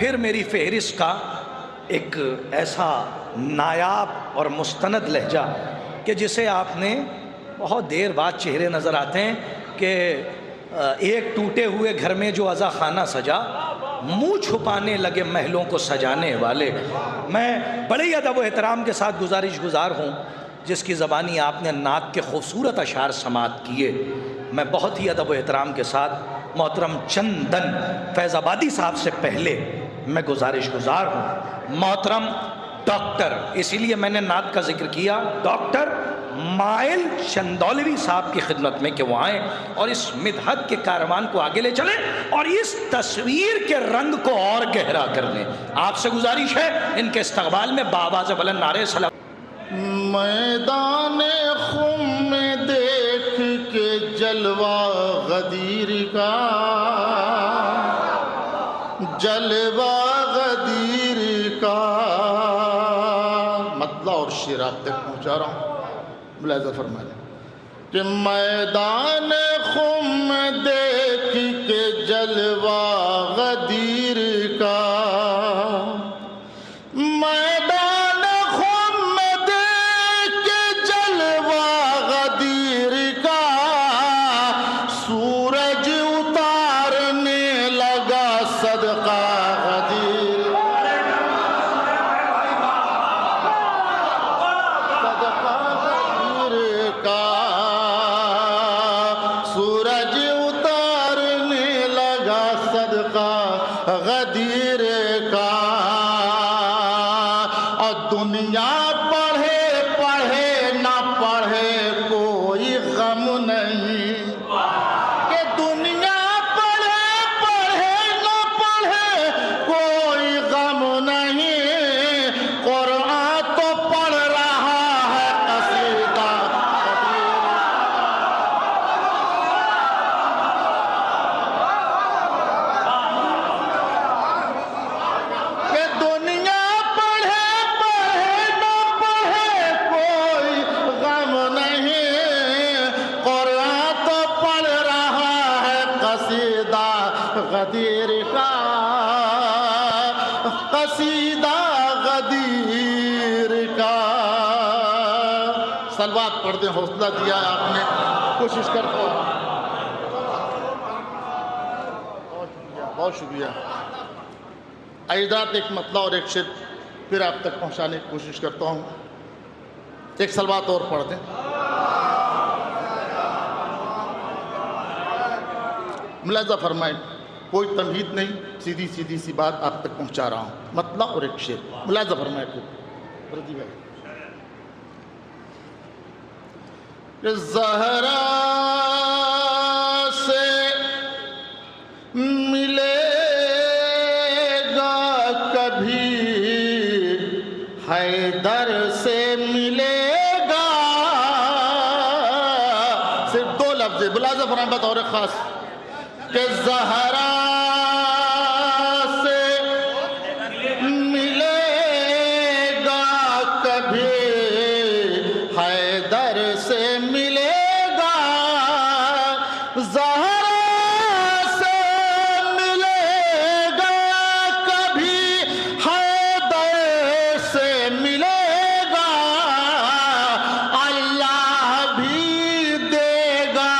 پھر میری فہرست کا ایک ایسا نایاب اور مستند لہجہ کہ جسے آپ نے بہت دیر بعد چہرے نظر آتے ہیں کہ ایک ٹوٹے ہوئے گھر میں جو عزا خانہ سجا، منہ چھپانے لگے محلوں کو سجانے والے۔ میں بڑے ہی ادب و احترام کے ساتھ گزارش گزار ہوں، جس کی زبانی آپ نے نعت کے خوبصورت اشعار سماعت کیے، میں بہت ہی ادب و احترام کے ساتھ محترم چندن فیض آبادی صاحب سے پہلے میں گزارش گزار ہوں، محترم ڈاکٹر، اسی لیے میں نے نعت کا ذکر کیا، ڈاکٹر مائل چندولوی صاحب کی خدمت میں کہ وہ آئیں اور اس مدحت کے کاروان کو آگے لے چلیں اور اس تصویر کے رنگ کو اور گہرا کر دیں۔ آپ سے گزارش ہے ان کے استقبال میں بآواز بلند نعرے سلام۔ میدان خم میں دیکھ کے جلوہ غدیر کا، جلوہ غدیر کا، مطلع اور شعر آپ تک پہنچا رہا ہوں، ملاحظہ فرمائیں کہ میدان خم میں دیکھ کے جلوہ غدیر کا، میدان خم میں دیکھ کے جلوہ غدیر کا، سورج اتارنے لگا صدقہ غدیر، صدقہ غدیر کا، سورج اتارنے لگا صدقہ غدیر کا، اور دنیا پڑھے پڑھے نہ پڑھے کوئی غم نہیں، کہ دنیا پڑھے پڑھے نہ پڑھے کوئی غم نہیں، قرآن تو پڑھ رہا ہے قصیدہ کہ دنیا پڑھے پڑھے نہ پڑھے کوئی غم نہیں، قرآن تو پڑھ رہا ہے قصیدہ غدیر کا، قصیدہ غدیر کا۔ صلوات پڑھ دیں، حوصلہ دیا ہے آپ نے، کوشش کرتا ہوں۔ بہت شکریہ۔ حضرات ایک مطلع اور ایک شعر پھر آپ تک پہنچانے کی کوشش کرتا ہوں، ایک صلوات اور پڑھ دیں۔ ملاحظہ فرمائیں، کوئی تمہید نہیں، سیدھی سیدھی سی بات آپ تک پہنچا رہا ہوں، مطلع اور ایک شعر، ملاحظہ فرمائیں خوب رضی بھائی۔ کہ زہرا سے ملے گا کبھی، حیدر سے ملے گا، صرف دو لفظ ملاحظہ فرمائیں بطور خاص، کہ زہرا سے ملے گا کبھی، حیدر سے ملے گا، زہرا سے ملے گا کبھی، حیدر سے ملے گا، اللہ بھی دے گا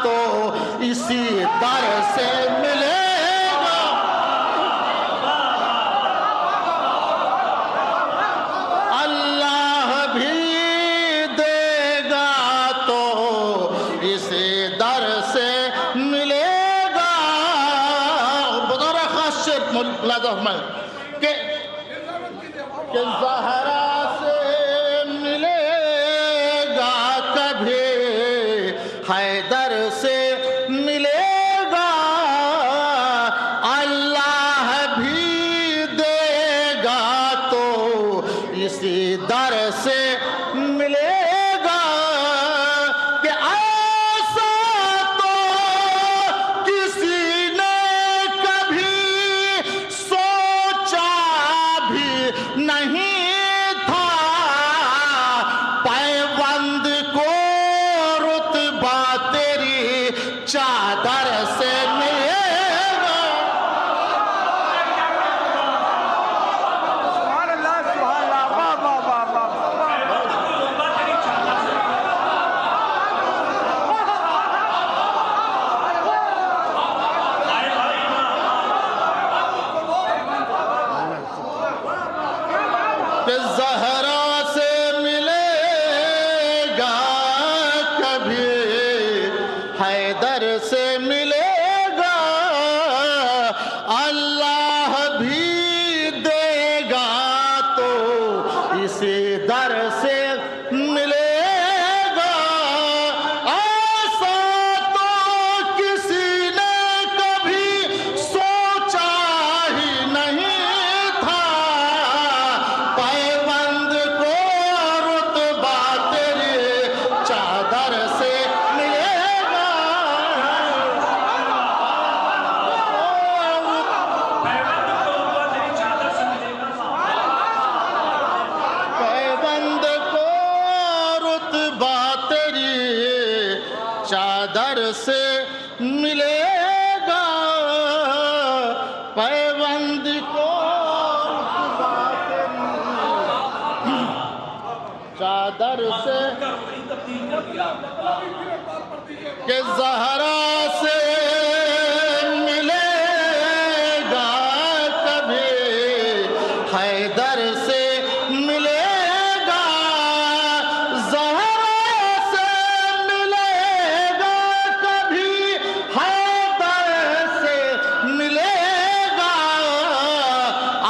تو اسی در سے ملے گا، اللہ بھی دے گا تو اسی در سے ملے گا۔ بطور خاص شعر ملاحظہ فرمائیں کہ زہرا سے ملے گا کبھی، حیدر سے ملے گا، اللہ بھی دے گا تو اسی در سے ملے گا، کہ ایسا تو کسی نے کبھی سوچا بھی نہیں چادر سے ملے گا پیوند کو چادر سے کہ زہرا سے ملے گا کبھی حیدر سے ملے گا زہرا سے ملے گا کبھی حیدر سے ملے گا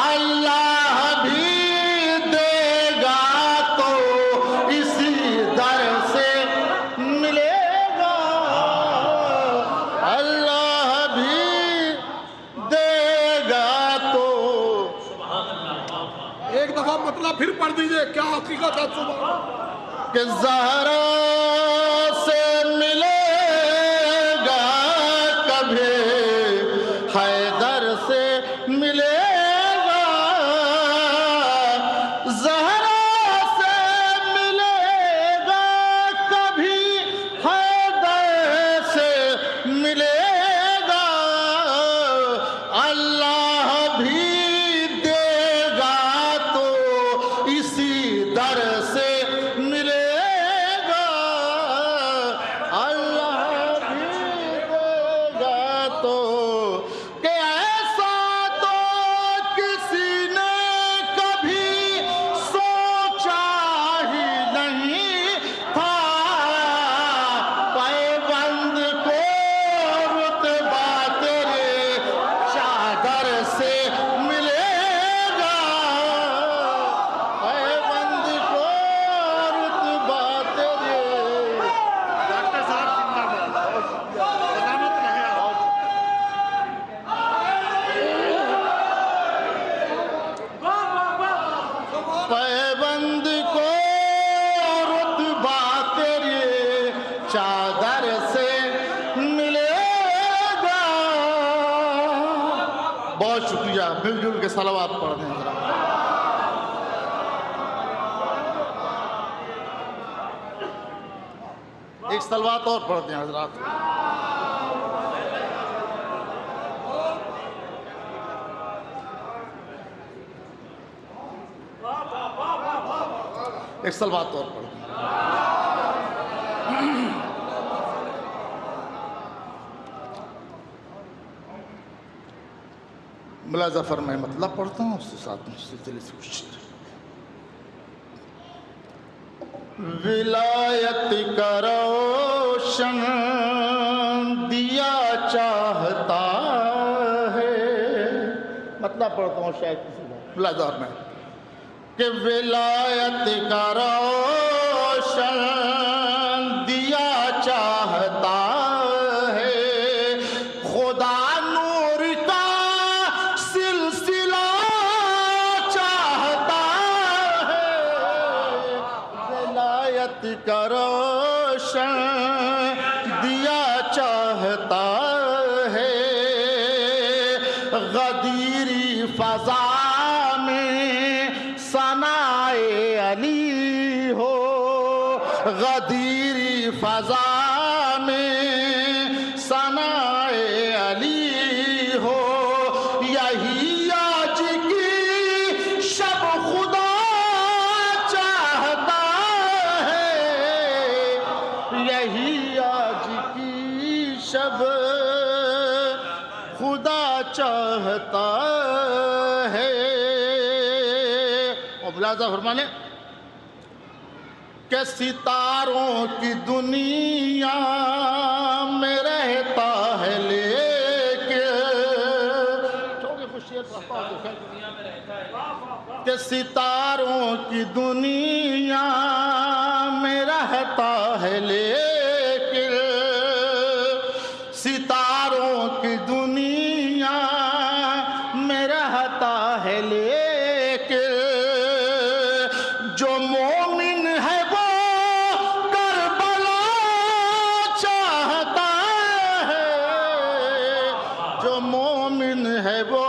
اللہ بھی دے گا تو اسی در سے ملے گا اللہ بھی دے گا تو ایک دفعہ مطلب پھر پڑھ دیجئے کیا حقیقت ہے صبح کہ زہرا سے ملے گا کبھی حیدر سے ملے گا زہرا سے ملے گا کبھی حیدر سے ملے گا اللہ بھی دے گا تو اسی در سے ملے گا اللہ بھی دے گا تو کہ ایسا تو کسی نے کبھی سوچا ہی نہیں تھا پیوند کو رتبہ تیرے چادر سے ملے گا پیوند کو رتبہ تیرے ڈاکٹر صاحب زندہ باد سلامت رہے آپ پیوند کو رتبہ تیرے چادر سے ملے گا بہت شکریہ مل جل کے صلوات پڑھ دیں ذرا ایک صلوات اور پڑھ دیں حضرات ایک صلوات اور پڑھ دیں ملاحظہ فرمائے مطلب پڑھتا ہوں اس کے ساتھ سلسلے سے کچھ شعر ولایت کا روشن دیا چاہتا ہے مطلب پڑھتا ہوں شاید کسی بات ملاحظہ فرمائے کہ ولایت کا روشن دیا چاہتا ہے خدا نور کا سلسلہ چاہتا ہے ولایت کا روشن دیا چاہتا ہے غدیری فضا ثنائے علی ہو غدیری فضا میں ثنائے علی ہو یہی آج کی شب خدا چاہتا ہے یہی آج کی شب خدا چاہتا ہے ملاحظہ فرمانے کہ ستاروں کی دنیا میں رہتا ہے لیکن کہ ستاروں کی دنیا میں رہتا ہے لیکن ستاروں کی دنیا میں رہتا ہے لیکن جو مومن ہے وہ کربلا چاہتا ہے جو مومن ہے وہ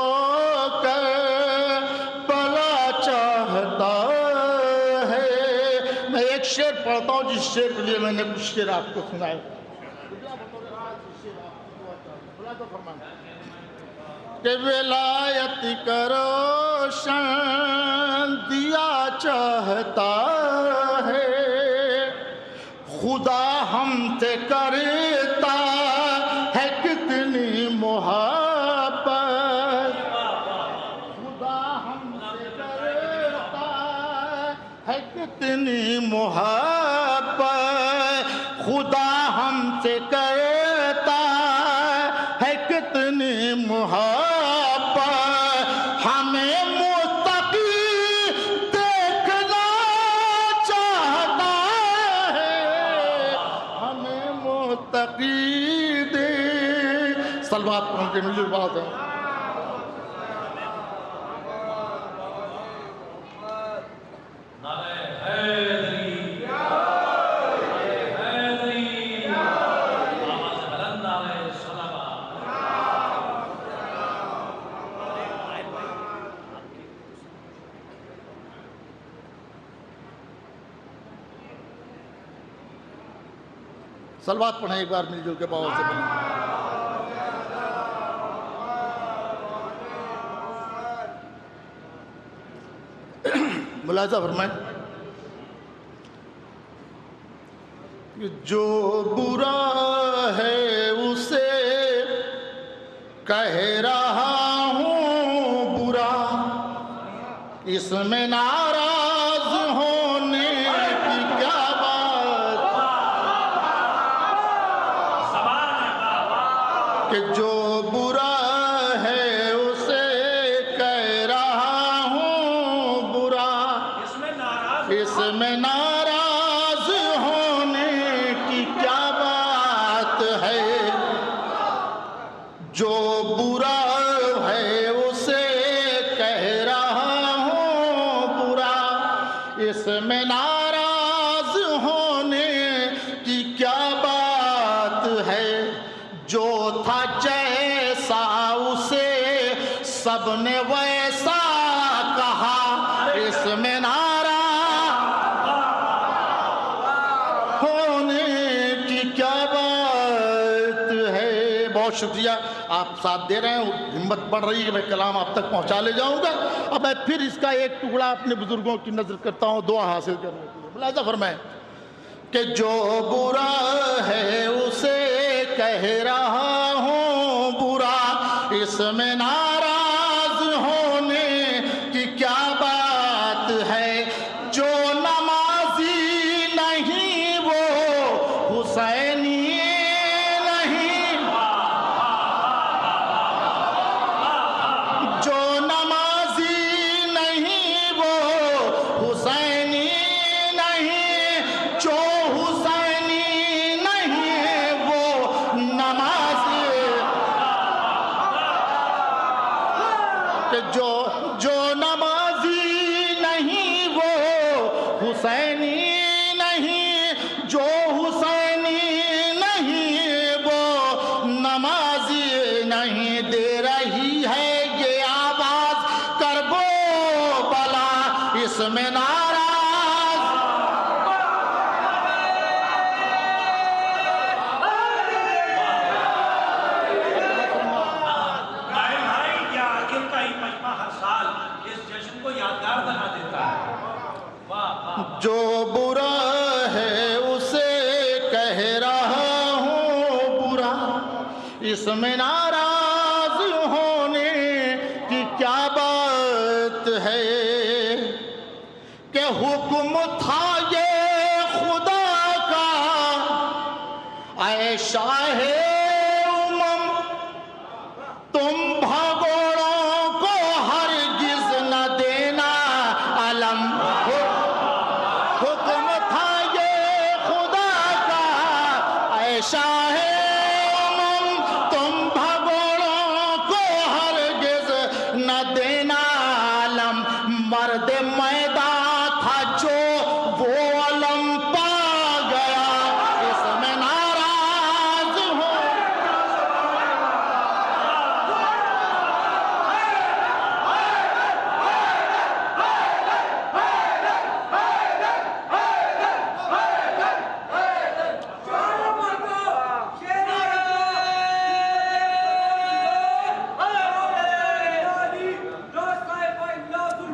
کربلا چاہتا ہے میں ایک شعر پڑھتا ہوں جس شعر کے لیے میں نے کچھ شعر آپ کو سنائے کہ ولایت کرو شان دیا چاہتا ہے خدا ہم سے کرتا ہے کتنی محبت خدا ہم سے کرتا ہے کتنی محبت خدا ہم سے کرتا ہے کتنی محبت ہمیں متقی دیکھنا چاہتا ہے ہمیں متقی سلوات پڑھ کے مجھے بات ہے سلوات پڑھیں ایک بار مل جل کے باور سے پڑھیں ملاحظہ فرمائیں کہ جو برا ہے اسے کہہ رہا ہوں برا اس میں ناراض ہونے کی کیا بات کہ جو برا ہے اسے کہہ رہا ہوں برا اس میں ناراض ہونے کی کیا بات ہے جو برا ہے اسے کہہ رہا ہوں برا اس میں ناراض ہونے کی کیا بات ہے جو تھا جیسا اسے سب نے ویسا کہا اس میں ناراض ہونے کی کیا بات ہے بہت شکریہ آپ ساتھ دے رہے ہیں ہمت بڑھ رہی ہے میں کلام آپ تک پہنچا لے جاؤں گا اب میں پھر اس کا ایک ٹکڑا اپنے بزرگوں کی نظر کرتا ہوں دعا حاصل کرنے کے لیے ملاحظہ فرمائیں کہ جو برا ہے اسے کہہ رہا ہوں برا اس میں ناراض ہونے کی کیا بات ہے جو نمازی نہیں وہ حسینی نہیں جو نمازی نہیں وہ حسینی نہیں جو حسینی نہیں وہ نمازی کہ جو نمازی نہیں وہ حسینی نہیں جو حسینی نہیں وہ نمازی نہیں دے رہی ہے یہ آواز کربو بلا اس میں ناراض جو برا ہے اسے کہہ رہا ہوں برا اس میں ناراض ہونے کی کیا بات ہے کہ حکم تھا یہ خدا کا اے شاہ امم تم بھگوڑوں کو ہرگز نہ دینا علم حکم تھا یہ خدا کا اے شاہ امم تم بھگوڑوں کو ہرگز نہ دینا علم مرد میدان تھا جو وہ علم پا گیا اس میں ناراض ہو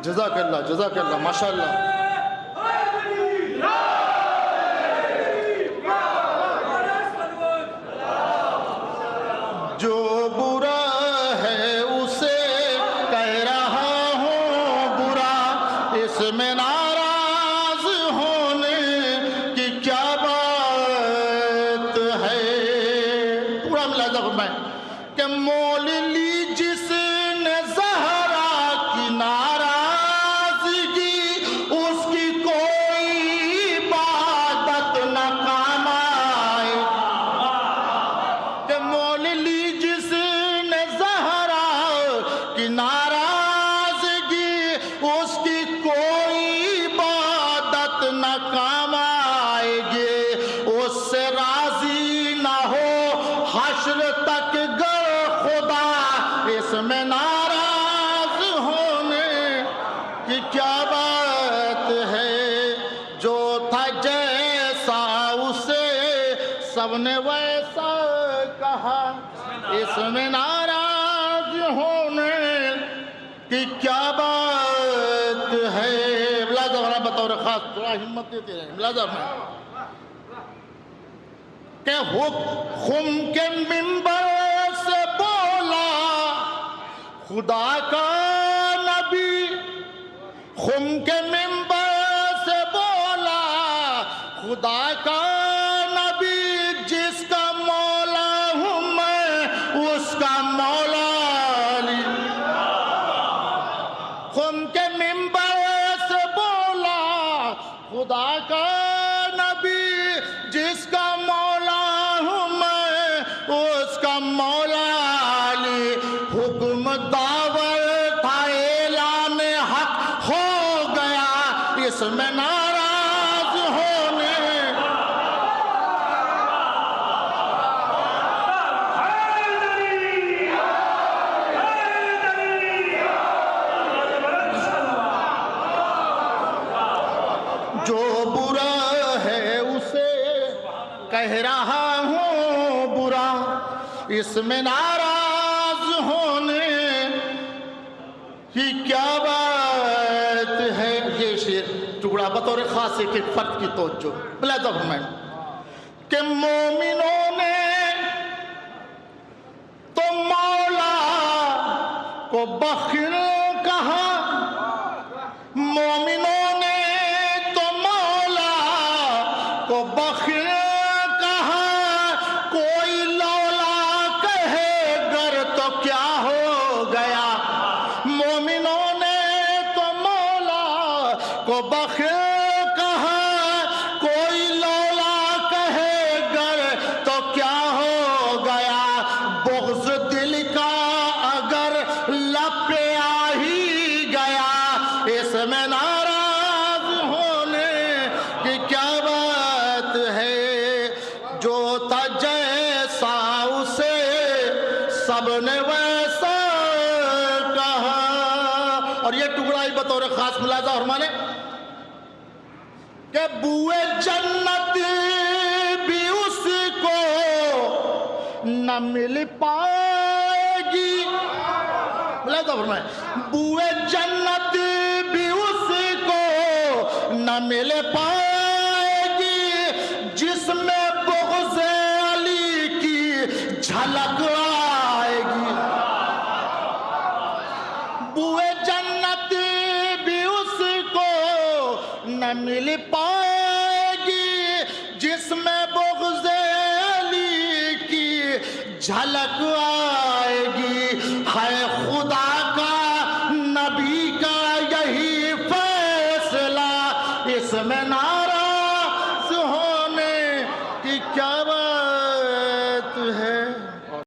جزاک اللہ ماشاءاللہ. جو برا ہے اسے کہہ رہا ہوں برا، اس میں ناراض ہونے کی کیا بات ہے. پورا ملاحظہ فرمائیں کہ مول لی جس نے زہرا کی ناراضگی، اس کی کوئی عبادت نہ کام آئے. کہ مول لی جس نے زہرا کی ناراضگی، اس کی کوئی عبادت نہ کام آئے گی. اس سے راضی نہ ہو حشر تک گر خدا، اس میں ناراض ہونے کی کیا بات ہے. جو تھا جیسا اسے سب نے ویسا کہا، اس میں ناراض ہونے کی کیا بات ہے. ملازہ ہونا بطور خاص تھوڑا ہمت دیتے ہیں. ملازہ ہونا کہ خم کے منبر سے بولا خدا کا نبی، خم کے منبر سے بولا خدا کا نبی، جس کا مولا ہوں میں اس کا مولا علی. خم کے منبر سے بولا خدا کا نبی، جس کا مولا ہوں میں اس کا مولا علی. حکم داور تھا اعلان حق ہو گیا، اس میں ناراض ہونے جو برا ہے اسے کہہ رہا ہوں برا، اس میں ناراض ہونے کی کیا بات ہے. یہ شعر ٹکڑا بطور خاص ایک فرد کی توجہ. ملاحظہ فرمائیں کہ مومنوں نے تو مولا کو بخیل کہا، مومنوں نے تو مولا کو بخیل کہا. کوئی لولا کہے گر تو کیا ہو گیا. مومنوں نے تو مولا کو بخیل کہا، کوئی لولا کہے گر تو کیا ہو گیا. بغض دل کا اگر لب پہ آ ہی گیا، اس میں ناراض ہونے کی کیا بات ہے. جو تھا جیسا اسے سب نے ویسا کہا. اور یہ ٹکڑا ہی بطور خاص ملاحظہ فرمانے کہ بوئے جنت بھی اس کو نہ مل پائے گی. ملاحظہ فرمائیں بوئے جنت بھی اس کو نہ مل پائے گی، جس میں بغض علی کی جھلک آئے گی. بوئے جنت بھی اس کو نہ مل پائے گی، جس میں بغض علی کی جھلک آئے گی. ہے خدا کا نبی کا یہی فیصلہ، اس میں نہ